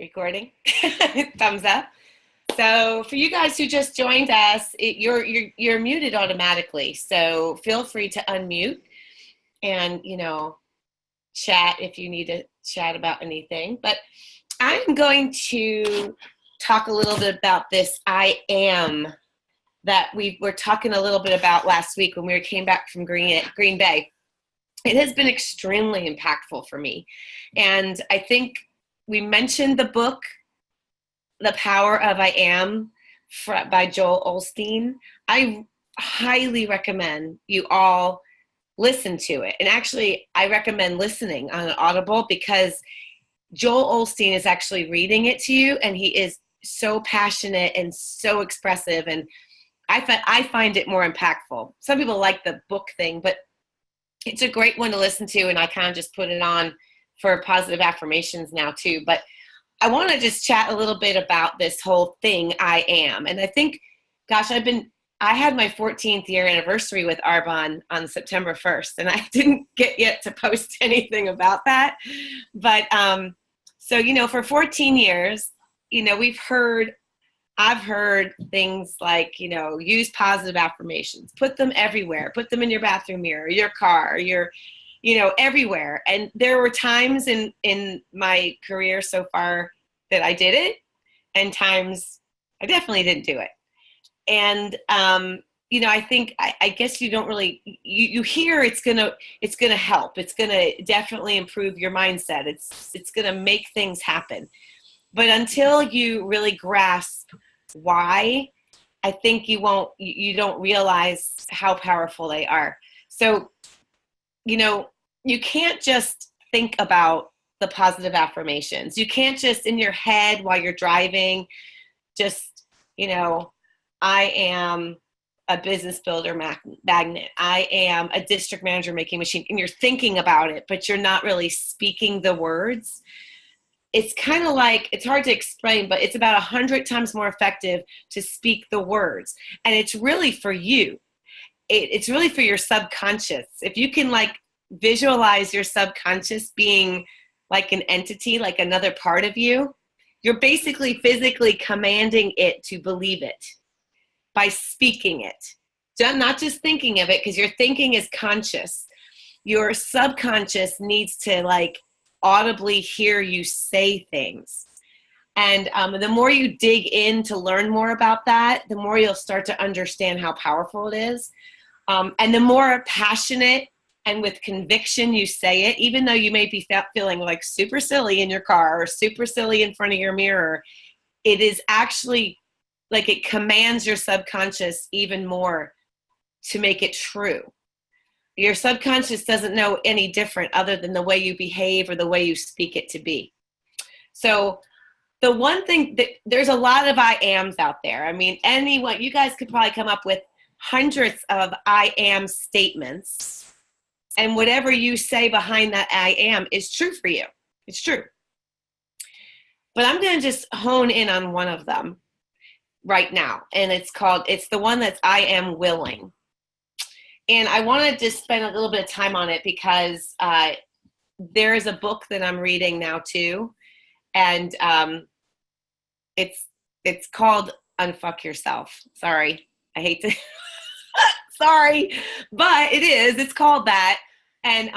Recording. Thumbs up. So for you guys who just joined us, you're muted automatically. So feel free to unmute and, chat if you need to chat about anything. But I'm going to talk a little bit about this I am that we were talking a little bit about last week when we came back from Green Bay. It has been extremely impactful for me. And I think we mentioned the book, The Power of I Am by Joel Osteen. I highly recommend you all listen to it. And actually, I recommend listening on an Audible because Joel Osteen is actually reading it to you, and he is so passionate and so expressive. And I find it more impactful. Some people like the book thing, but it's a great one to listen to, and I kind of just put it on for positive affirmations now too. But I want to just chat a little bit about this whole thing, I am. And I think, gosh, I had my 14th year anniversary with Arbonne on September 1st, and I didn't get yet to post anything about that. But, so, for 14 years, I've heard things like, use positive affirmations, put them everywhere, put them in your bathroom mirror, your car, everywhere. And there were times in my career so far that I did it, and times I definitely didn't do it. And, I think, I guess you don't really, you hear it's going to help. It's going to definitely improve your mindset. It's going to make things happen. But until you really grasp why, I think you don't realize how powerful they are. So, you can't just think about the positive affirmations. You can't just in your head while you're driving, just, I am a business builder magnet. I am a district manager making machine. And you're thinking about it, but you're not really speaking the words. It's kind of like, it's hard to explain, but it's about 100 times more effective to speak the words. And it's really for you. It's really for your subconscious. If you can visualize your subconscious being like an entity, like another part of you, you're basically physically commanding it to believe it by speaking it. Not just thinking of it, because your thinking is conscious. Your subconscious needs to audibly hear you say things. And the more you dig in to learn more about that, the more you'll start to understand how powerful it is. And the more passionate and with conviction you say it, even though you may be feeling super silly in your car or super silly in front of your mirror, it is actually it commands your subconscious even more to make it true. Your subconscious doesn't know any different other than the way you behave or the way you speak it to be. So the one thing that there's a lot of I ams out there. I mean, you guys could probably come up with hundreds of I am statements, and whatever you say behind that I am is true for you. It's true. But I'm going to just hone in on one of them right now. And it's the one that's I am willing. And I want to just spend a little bit of time on it because there is a book that I'm reading now too. And it's called Unfuck Yourself. Sorry. I hate to, sorry, but it is. It's called that. And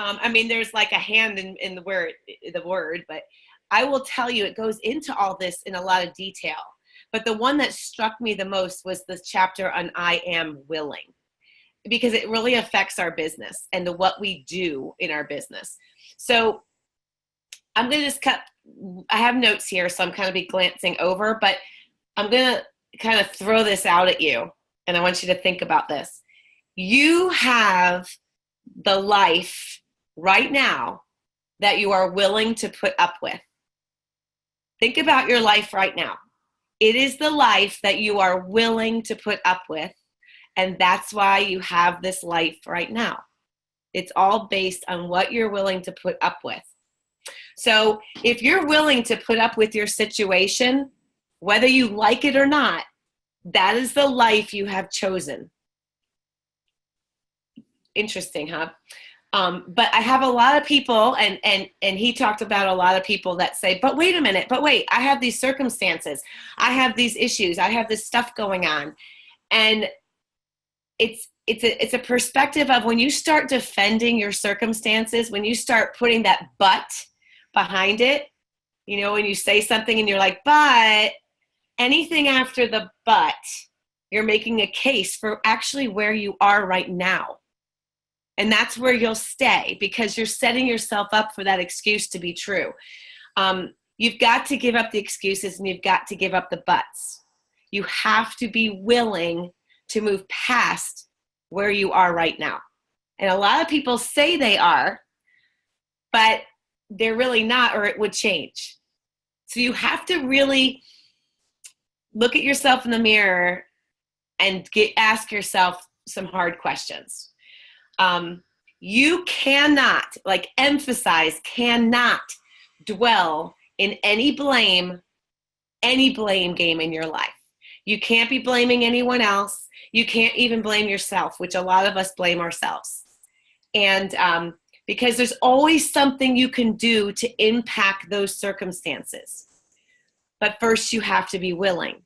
there's a hand in the word, but I will tell you, it goes into all this in a lot of detail. But the one that struck me the most was this chapter on I am willing, because it really affects our business and what we do in our business. So I'm going to I have notes here, so I'm kind of be glancing over, but I'm going to kind of throw this out at you. And I want you to think about this. You have the life right now that you are willing to put up with. Think about your life right now. It is the life that you are willing to put up with. And that's why you have this life right now. It's all based on what you're willing to put up with. So if you're willing to put up with your situation, whether you like it or not, that is the life you have chosen. Interesting, huh? But I have a lot of people, and he talked about a lot of people that say, but wait a minute, but wait, I have these circumstances. I have these issues. I have this stuff going on. And it's a perspective of when you start defending your circumstances, when you start putting that but behind it, you know, when you say something and you're like, but anything after the but, you're making a case for actually where you are right now. And that's where you'll stay, because you're setting yourself up for that excuse to be true. You've got to give up the excuses, and you've got to give up the buts. You have to be willing to move past where you are right now. And a lot of people say they are, but they're really not, or it would change. So you have to really look at yourself in the mirror and ask yourself some hard questions. You cannot, like emphasize, cannot dwell in any blame game in your life. You can't be blaming anyone else. You can't even blame yourself, which a lot of us blame ourselves. And because there's always something you can do to impact those circumstances. But first you have to be willing.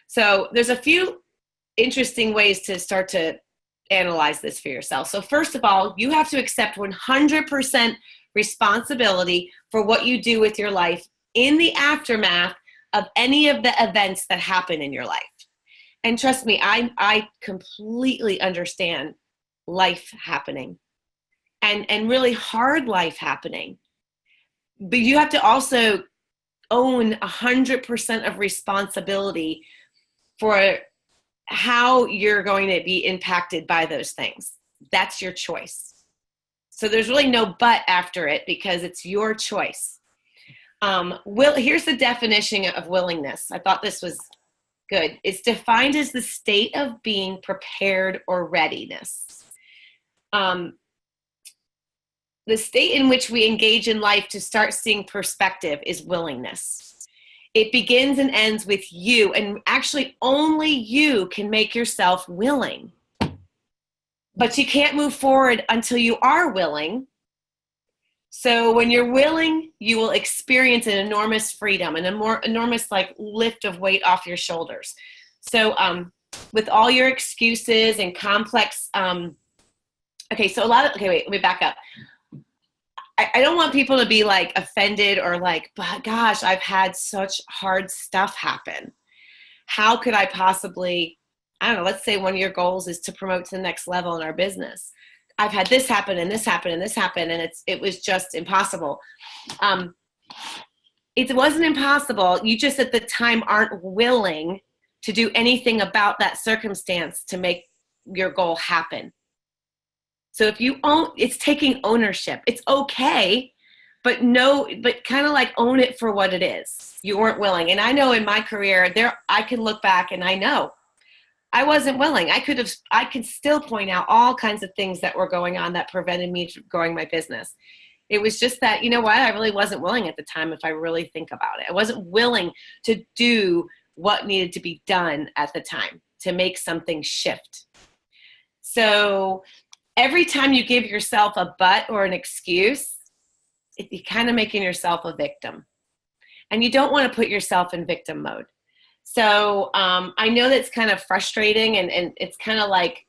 So there's a few interesting ways to start to analyze this for yourself. So first of all, you have to accept 100% responsibility for what you do with your life in the aftermath of any of the events that happen in your life. And trust me, I completely understand life happening and really hard life happening. But you have to also own 100% of responsibility for how you're going to be impacted by those things. That's your choice. So there's really no but after it, because it's your choice. Here's the definition of willingness. I thought this was good. It's defined as the state of being prepared or readiness. The state in which we engage in life to start seeing perspective is willingness. It begins and ends with you, and actually only you can make yourself willing. But you can't move forward until you are willing. So when you're willing, you will experience an enormous freedom and a more enormous like lift of weight off your shoulders. So with all your excuses and complex, let me back up. I don't want people to be like offended or like, but gosh, I've had such hard stuff happen. How could I possibly, I don't know, let's say one of your goals is to promote to the next level in our business. I've had this happen and this happen and this happen, and it was just impossible. It wasn't impossible. You just at the time aren't willing to do anything about that circumstance to make your goal happen. So if you it's taking ownership. It's okay, but kind of like own it for what it is. You weren't willing. And I know in my career I can look back and I know I wasn't willing. I could still point out all kinds of things that were going on that prevented me from growing my business. It was just that, you know what? I really wasn't willing at the time, if I really think about it. I wasn't willing to do what needed to be done at the time to make something shift. So every time you give yourself a but or an excuse, you're kind of making yourself a victim. And you don't want to put yourself in victim mode. So I know that's kind of frustrating, and it's kind of like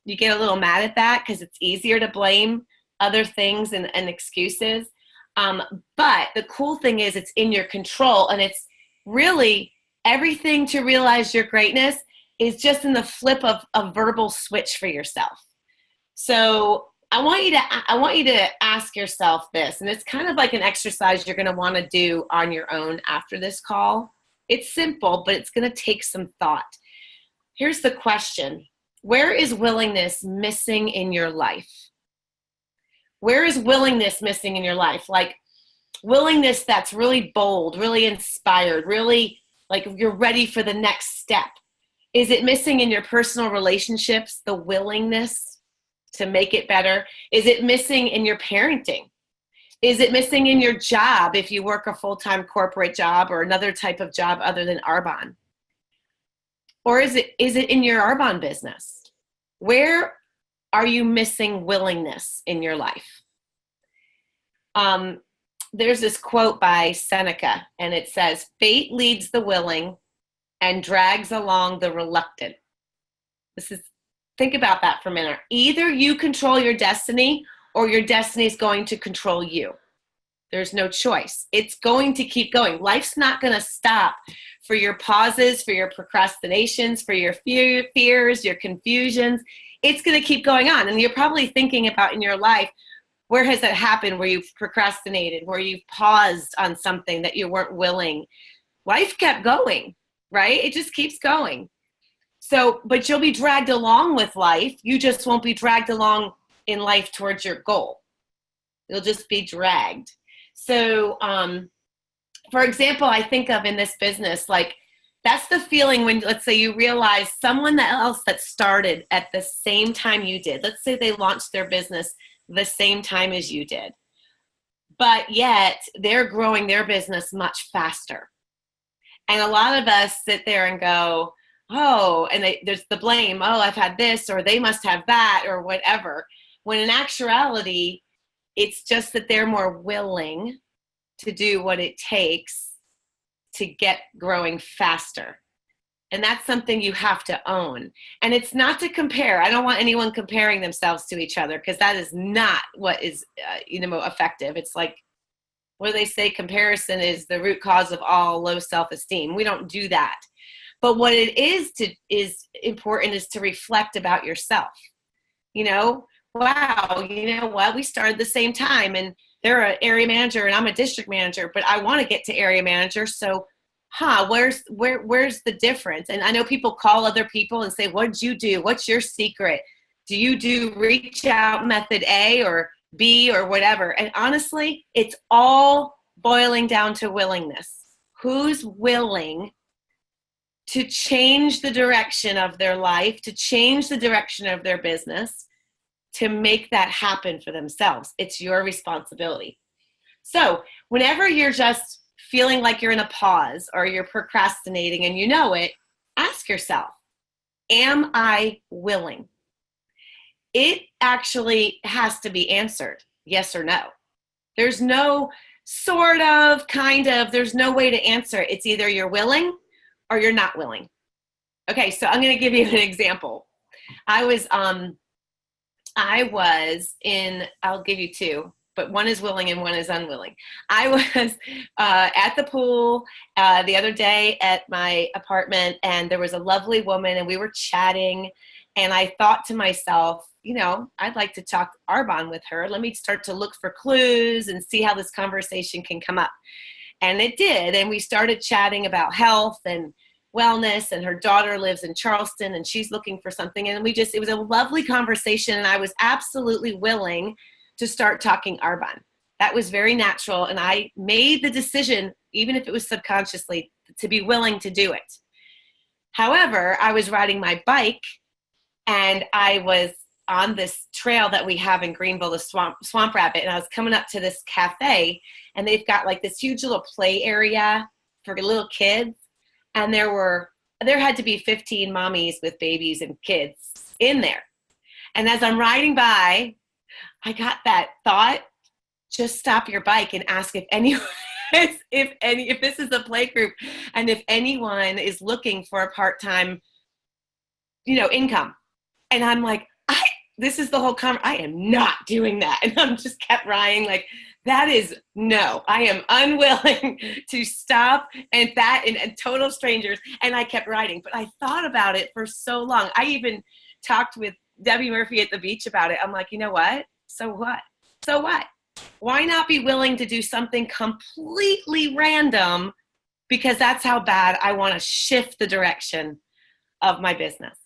you get a little mad at that because it's easier to blame other things and excuses. But the cool thing is it's in your control, and it's really everything to realize your greatness is just in the flip of a verbal switch for yourself. So I want you to ask yourself this, and it's kind of like an exercise you're going to want to do on your own after this call. It's simple, but it's going to take some thought. Here's the question. Where is willingness missing in your life? Where is willingness missing in your life? Like willingness that's really bold, really inspired, really like you're ready for the next step. Is it missing in your personal relationships, the willingness to make it better? Is it missing in your parenting? Is it missing in your job if you work a full-time corporate job or another type of job other than arbonne? Or is it in your arbonne business? Where are you missing willingness in your life? There's this quote by Seneca, and it says, fate leads the willing and drags along the reluctant. Think about that for a minute. Either you control your destiny or your destiny is going to control you. There's no choice. It's going to keep going. Life's not going to stop for your pauses, for your procrastinations, for your fears, your confusions. It's going to keep going on. And you're probably thinking about in your life, where has that happened, where you've procrastinated, where you've paused on something that you weren't willing? Life kept going, right? It just keeps going. So, but you'll be dragged along with life. You just won't be dragged along in life towards your goal. You'll just be dragged. So, for example, I think of in this business, like that's the feeling when, let's say you realize someone else that started at the same time you did. Let's say they launched their business the same time as you did, but yet they're growing their business much faster. And a lot of us sit there and go, oh, and there's the blame. Oh, I've had this, or they must have that, or whatever. When in actuality, it's just that they're more willing to do what it takes to get growing faster. And that's something you have to own. And it's not to compare. I don't want anyone comparing themselves to each other, because that is not what is effective. It's like, what do they say? Comparison is the root cause of all low self-esteem. We don't do that. But what it is important is to reflect about yourself. Wow, you know what? We started the same time, and they're an area manager and I'm a district manager, but I want to get to area manager. So, where's the difference? And I know people call other people and say, what did you do? What's your secret? Do you do reach out method A or B or whatever? And honestly, it's all boiling down to willingness. Who's willing to change the direction of their life, to change the direction of their business, to make that happen for themselves? It's your responsibility. So whenever you're just feeling like you're in a pause or you're procrastinating and you know it, ask yourself, am I willing? It actually has to be answered, yes or no. There's no sort of, kind of, there's no way to answer it. It's either you're willing or you're not willing. Okay, so I'm going to give you an example. I'll give you two, but one is willing and one is unwilling. I was at the pool the other day at my apartment, and there was a lovely woman, and we were chatting, and I thought to myself, I'd like to talk arbonne with her. Let me start to look for clues and see how this conversation can come up. And it did, and we started chatting about health and wellness, and her daughter lives in Charleston and she's looking for something. And it was a lovely conversation, and I was absolutely willing to start talking arbonne. That was very natural. And I made the decision, even if it was subconsciously, to be willing to do it. However, I was riding my bike and I was on this trail that we have in Greenville, the Swamp Rabbit. And I was coming up to this cafe, and they've got like this huge little play area for little kids. And there had to be 15 mommies with babies and kids in there. And as I'm riding by, I got that thought, just stop your bike and ask if anyone, if this is a play group, and if anyone is looking for a part-time, income. And I'm like, this is the whole I am not doing that. And I'm just kept riding like, no, I am unwilling to stop and total strangers. And I kept riding, but I thought about it for so long. I even talked with Debbie Murphy at the beach about it. I'm like, you know what? So what? So what? Why not be willing to do something completely random? Because that's how bad I want to shift the direction of my business.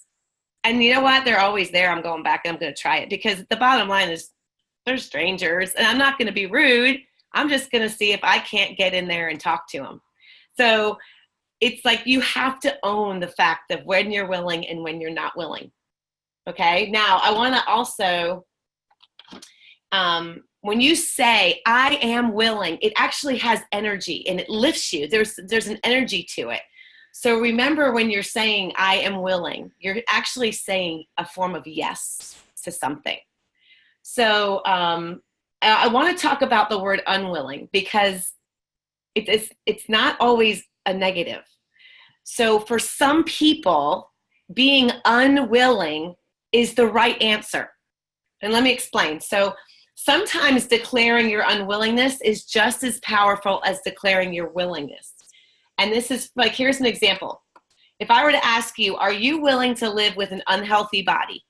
And you know what? They're always there. I'm going back and I'm going to try it, because the bottom line is they're strangers and I'm not going to be rude. I'm just going to see if I can't get in there and talk to them. So it's like you have to own the fact of when you're willing and when you're not willing. Okay. Now I want to also, when you say I am willing, it actually has energy and it lifts you. There's an energy to it. So remember, when you're saying I am willing, you're actually saying a form of yes to something. So I want to talk about the word unwilling, because it's not always a negative. So for some people, being unwilling is the right answer. And let me explain. So sometimes declaring your unwillingness is just as powerful as declaring your willingness. And this is like, here's an example. If I were to ask you, are you willing to live with an unhealthy body?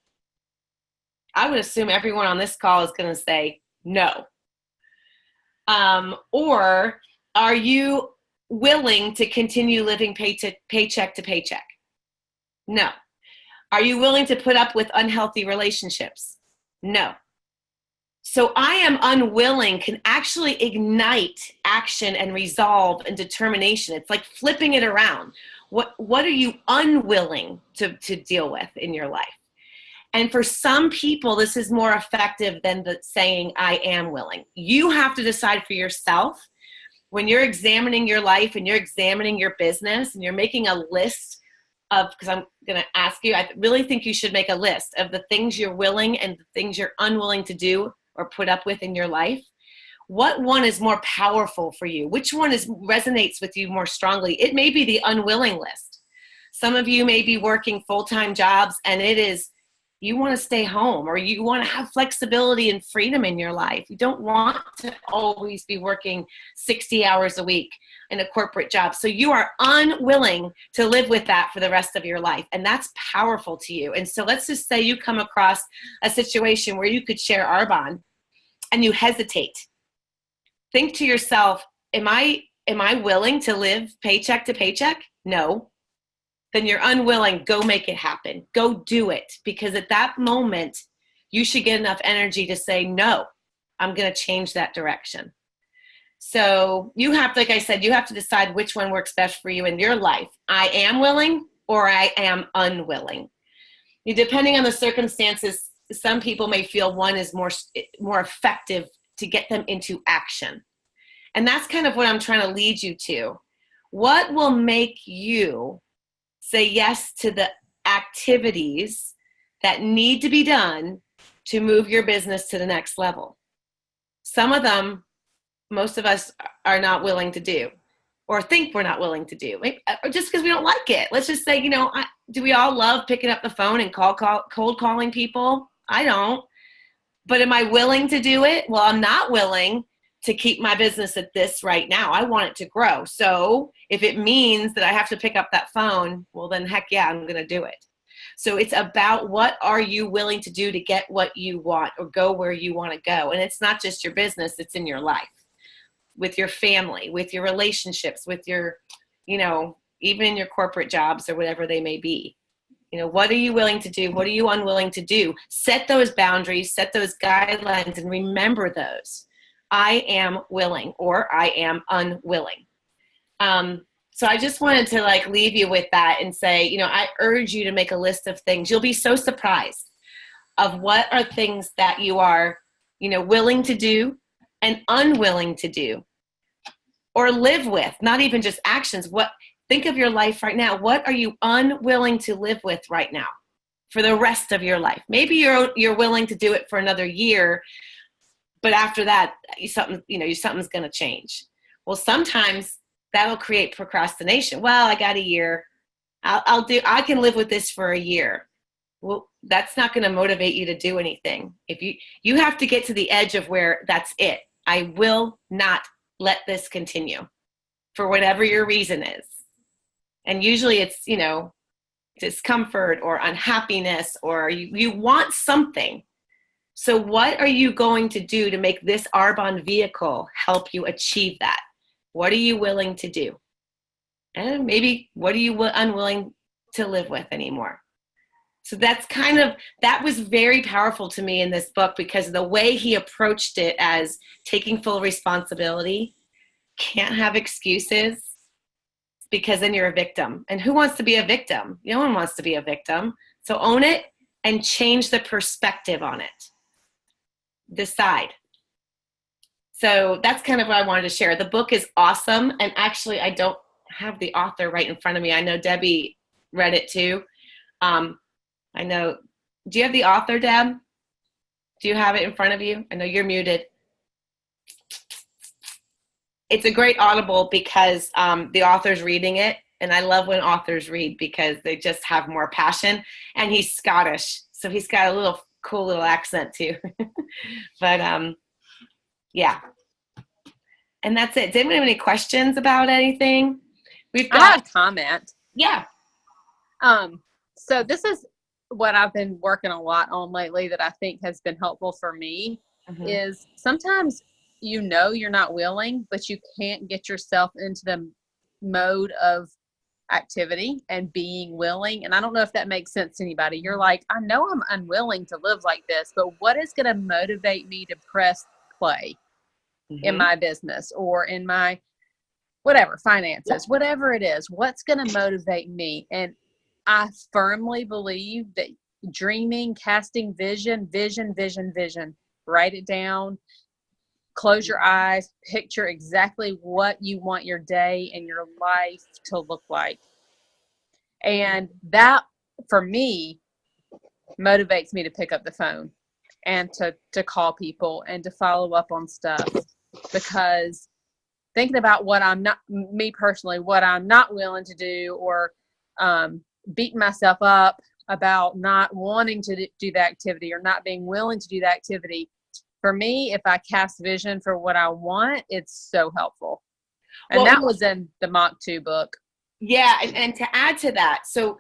I would assume everyone on this call is going to say no. Or are you willing to continue living paycheck to paycheck? No. Are you willing to put up with unhealthy relationships? No. So I am unwilling can actually ignite action and resolve and determination. It's like flipping it around. What are you unwilling to deal with in your life? And for some people, this is more effective than the saying, I am willing. You have to decide for yourself when you're examining your life and you're examining your business and you're making a list of, because I'm going to ask you, I really think you should make a list of the things you're willing and the things you're unwilling to do or put up with in your life. What one is more powerful for you? Which one resonates with you more strongly? It may be the unwilling list. Some of you may be working full-time jobs and it is, you want to stay home, or you want to have flexibility and freedom in your life. You don't want to always be working 60 hours a week in a corporate job. So you are unwilling to live with that for the rest of your life. And that's powerful to you. And so let's just say you come across a situation where you could share arbonne and you hesitate. Think to yourself, am I willing to live paycheck to paycheck? No. Then you're unwilling. Go make it happen. Go do it. Because at that moment, you should get enough energy to say, no, I'm going to change that direction. So you have, like I said, you have to decide which one works best for you in your life. I am willing or I am unwilling. Depending on the circumstances, some people may feel one is more effective to get them into action. And that's kind of what I'm trying to lead you to. What will make you say yes to the activities that need to be done to move your business to the next level? Some of them, most of us are not willing to do, or think we're not willing to do, or just because we don't like it. Let's just say, do we all love picking up the phone and cold calling people? I don't. But am I willing to do it? Well, I'm not willing to keep my business at this right now. I want it to grow. So if it means that I have to pick up that phone, well then heck yeah, I'm going to do it. So it's about what are you willing to do to get what you want or go where you want to go. And it's not just your business, it's in your life, with your family, with your relationships, with your, even in your corporate jobs or whatever they may be. What are you willing to do? What are you unwilling to do? Set those boundaries, set those guidelines, and remember those. I am willing or I am unwilling. So I just wanted to leave you with that and say, I urge you to make a list of things. You'll be so surprised of what are things that you are, willing to do and unwilling to do or live with, not even just actions. Think of your life right now. What are you unwilling to live with right now for the rest of your life? Maybe you're willing to do it for another year, but after that, something's going to change. Well, sometimes that'll create procrastination. Well, I got a year. I can live with this for a year. Well, that's not going to motivate you to do anything. If you have to get to the edge of where that's it. I will not let this continue for whatever your reason is. And usually it's, discomfort or unhappiness, or you want something. So what are you going to do to make this arbonne vehicle help you achieve that? What are you willing to do? And maybe what are you unwilling to live with anymore? So that was very powerful to me in this book, because the way he approached it as taking full responsibility, can't have excuses, because then you're a victim. And who wants to be a victim? No one wants to be a victim. So own it and change the perspective on it. Decide. So that's kind of what I wanted to share. The book is awesome. And actually, I don't have the author right in front of me. I know Debbie read it too. I know. Do you have the author, Deb? Do you have it in front of you? I know you're muted. It's a great Audible because the author's reading it. And I love when authors read because they just have more passion. And he's Scottish, so he's got a little cool little accent too. But yeah. And that's it. Does anyone have any questions about anything? I have a comment. Yeah. So this is what I've been working a lot on lately that I think has been helpful for me is sometimes you're not willing, but you can't get yourself into the mode of activity and being willing. And I don't know if that makes sense to anybody. You're like, I know I'm unwilling to live like this, but what is going to motivate me to press play in my business or in my whatever finances, whatever it is, what's going to motivate me? And I firmly believe that dreaming, casting vision, write it down, close your eyes, picture exactly what you want your day and your life to look like. And that, for me, motivates me to pick up the phone and to call people and to follow up on stuff. Because thinking about what I'm not willing to do or beating myself up about not wanting to do the activity or not being willing to do the activity, for me, if I cast vision for what I want, it's so helpful. And that was in the Mach 2 book. Yeah. And to add to that, so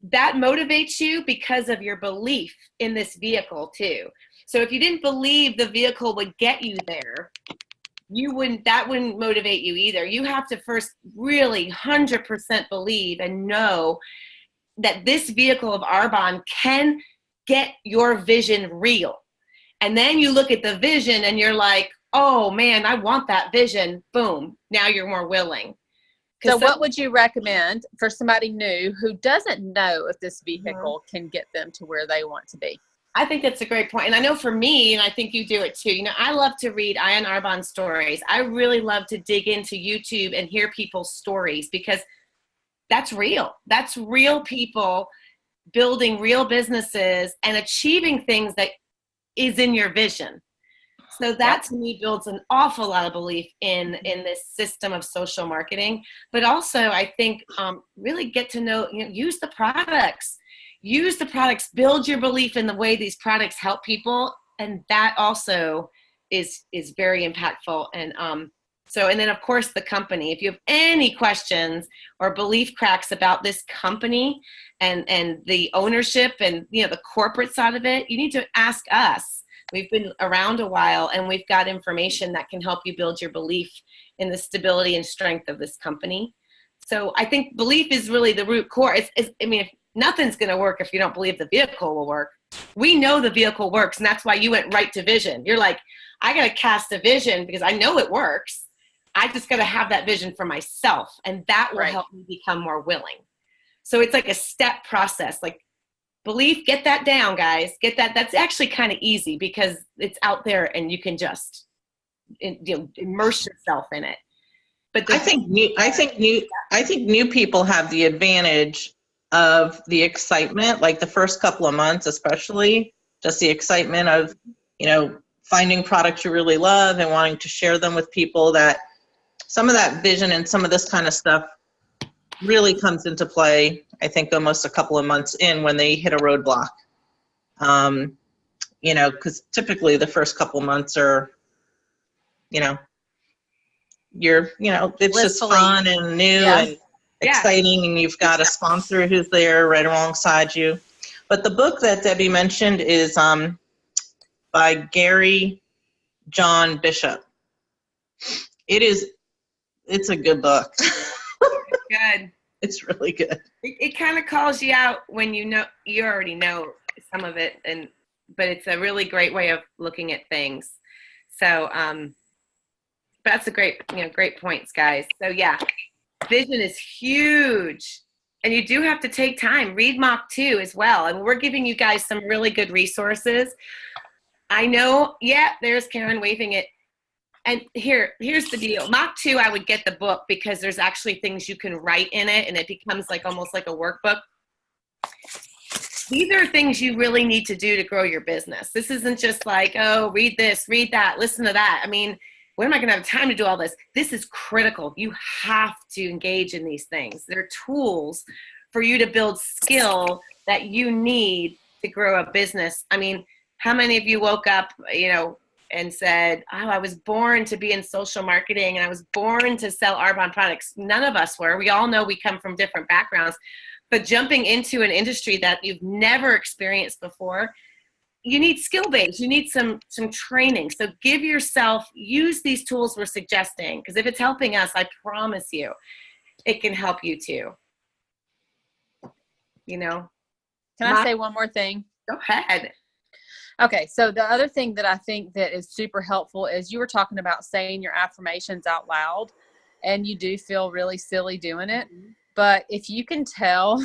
that motivates you because of your belief in this vehicle too. So if you didn't believe the vehicle would get you there, that wouldn't motivate you either. You have to first really 100% believe and know that this vehicle of Arbonne can get your vision real. And then you look at the vision and you're like, oh man, I want that vision. Boom. Now you're more willing. So what would you recommend for somebody new who doesn't know if this vehicle can get them to where they want to be? I think that's a great point. And I know for me, and I think you do it too, I love to read Ian Arbonne stories. I really love to dig into YouTube and hear people's stories because that's real. That's real people building real businesses and achieving things that is in your vision. So that to me builds an awful lot of belief in this system of social marketing. But also I think really get to know, use the products. Use the products, build your belief in the way these products help people. And that also is very impactful. And and then of course the company, if you have any questions or belief cracks about this company and the ownership and the corporate side of it, you need to ask us. We've been around a while and we've got information that can help you build your belief in the stability and strength of this company. So I think belief is really the root core. If nothing's going to work if you don't believe the vehicle will work. We know the vehicle works, and that's why you went right to vision. You're like, I got to cast a vision because I know it works. I just got to have that vision for myself, and that will help me become more willing. So it's like a step process. Like belief, get that down, guys. Get that. That's actually kind of easy because it's out there, and you can just immerse yourself in it. But I think new people have the advantage of the excitement, like the first couple of months, especially just the excitement of, finding products you really love and wanting to share them with people. That some of that vision and some of this kind of stuff really comes into play, I think, almost a couple of months in when they hit a roadblock. Because typically the first couple of months are, it's just fun and new and exciting, and you've got a sponsor who's there right alongside you. But the book that Debbie mentioned is by Gary John Bishop. It's a good book. Good. It's really good. It kind of calls you out when you already know some of it, but it's a really great way of looking at things. So that's a great points, guys. So vision is huge, and you do have to take time. Read Mach 2 as well. And we're giving you guys some really good resources. I know, there's Karen waving it. And here's the deal. Mach 2, I would get the book because there's actually things you can write in it, and it becomes almost like a workbook. these are things you really need to do to grow your business. This isn't just like, oh, read this, read that, listen to that. I mean, when am I going to have time to do all this? This is critical. You have to engage in these things. They're tools for you to build skill that you need to grow a business. I mean, how many of you woke up, and said, oh, I was born to be in social marketing and I was born to sell Arbonne products? None of us were. We all know we come from different backgrounds. But jumping into an industry that you've never experienced before, you need skill base. You need some training. So use these tools we're suggesting, because if it's helping us, I promise you, it can help you too. Can I say one more thing? Go ahead. Okay, so the other thing that I think that is super helpful is you were talking about saying your affirmations out loud, and you do feel really silly doing it. But if you can tell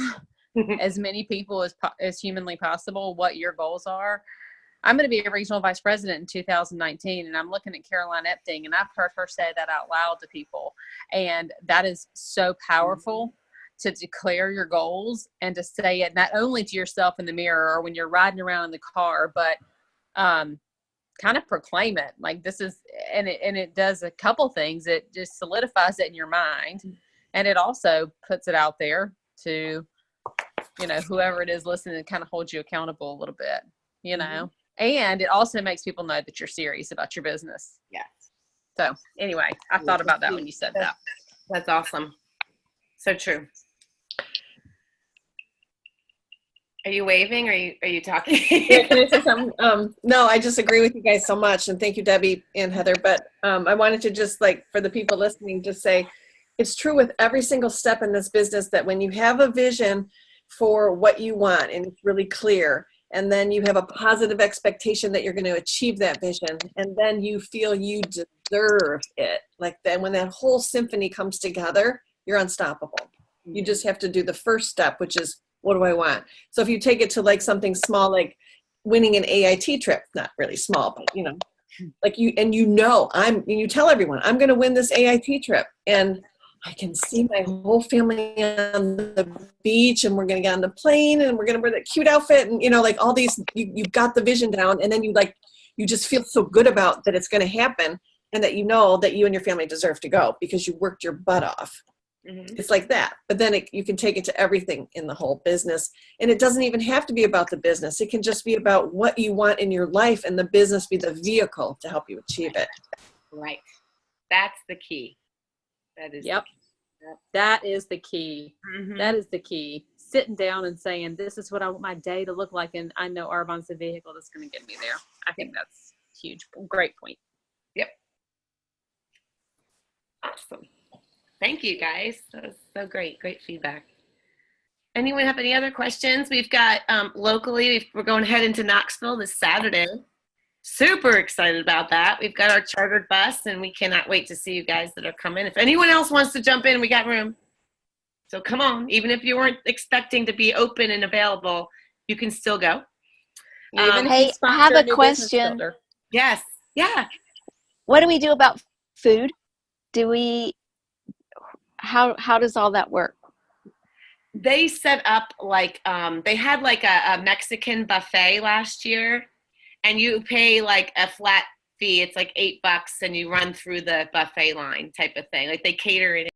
as many people as humanly possible what your goals are, I'm going to be a regional vice president in 2019, and I'm looking at Caroline Epting, and I've heard her say that out loud to people. And that is so powerful to declare your goals and to say it not only to yourself in the mirror or when you're riding around in the car, but kind of proclaim it. Like this is, and it does a couple things. It just solidifies it in your mind. And it also puts it out there to, whoever it is listening, and kind of holds you accountable a little bit, and it also makes people know that you're serious about your business. Yes. So anyway, I thought about that when you said that. That's awesome. So true. Are you waving? Or are you talking? Yeah, can I say something? No, I just agree with you guys so much. And thank you, Debbie and Heather. But I wanted to just for the people listening, just say, it's true with every single step in this business that when you have a vision for what you want and it's really clear, and then you have a positive expectation that you're going to achieve that vision, and then you feel you deserve it, like then when that whole symphony comes together, you're unstoppable. You just have to do the first step, which is, what do I want? So if you take it to something small, like winning an AIT trip, not really small, but you tell everyone, I'm going to win this AIT trip, and I can see my whole family on the beach, and we're going to get on the plane, and we're going to wear that cute outfit, and all these, you've got the vision down, and then you just feel so good about that it's going to happen, and that that you and your family deserve to go because you worked your butt off. Mm-hmm. It's like that. But then you can take it to everything in the whole business, and it doesn't even have to be about the business. It can just be about what you want in your life, and the business be the vehicle to help you achieve it. Right. That's the key. That is. Yep. That is the key. Mm-hmm. That is the key. Sitting down and saying, this is what I want my day to look like, and I know Arbonne's the vehicle that's going to get me there. I think that's huge. Great point. Yep. Awesome. Thank you, guys. That was so great. Great feedback. Anyone have any other questions? We've got locally, we're going to head into Knoxville this Saturday. Super excited about that. We've got our chartered bus, and we cannot wait to see you guys that are coming. If anyone else wants to jump in, we got room. So come on. Even if you weren't expecting to be open and available, you can still go. Hey, I have a question. Yes. Yeah. What do we do about food? How does all that work? They set up they had a Mexican buffet last year, and you pay a flat fee. It's $8 and you run through the buffet line type of thing. They cater it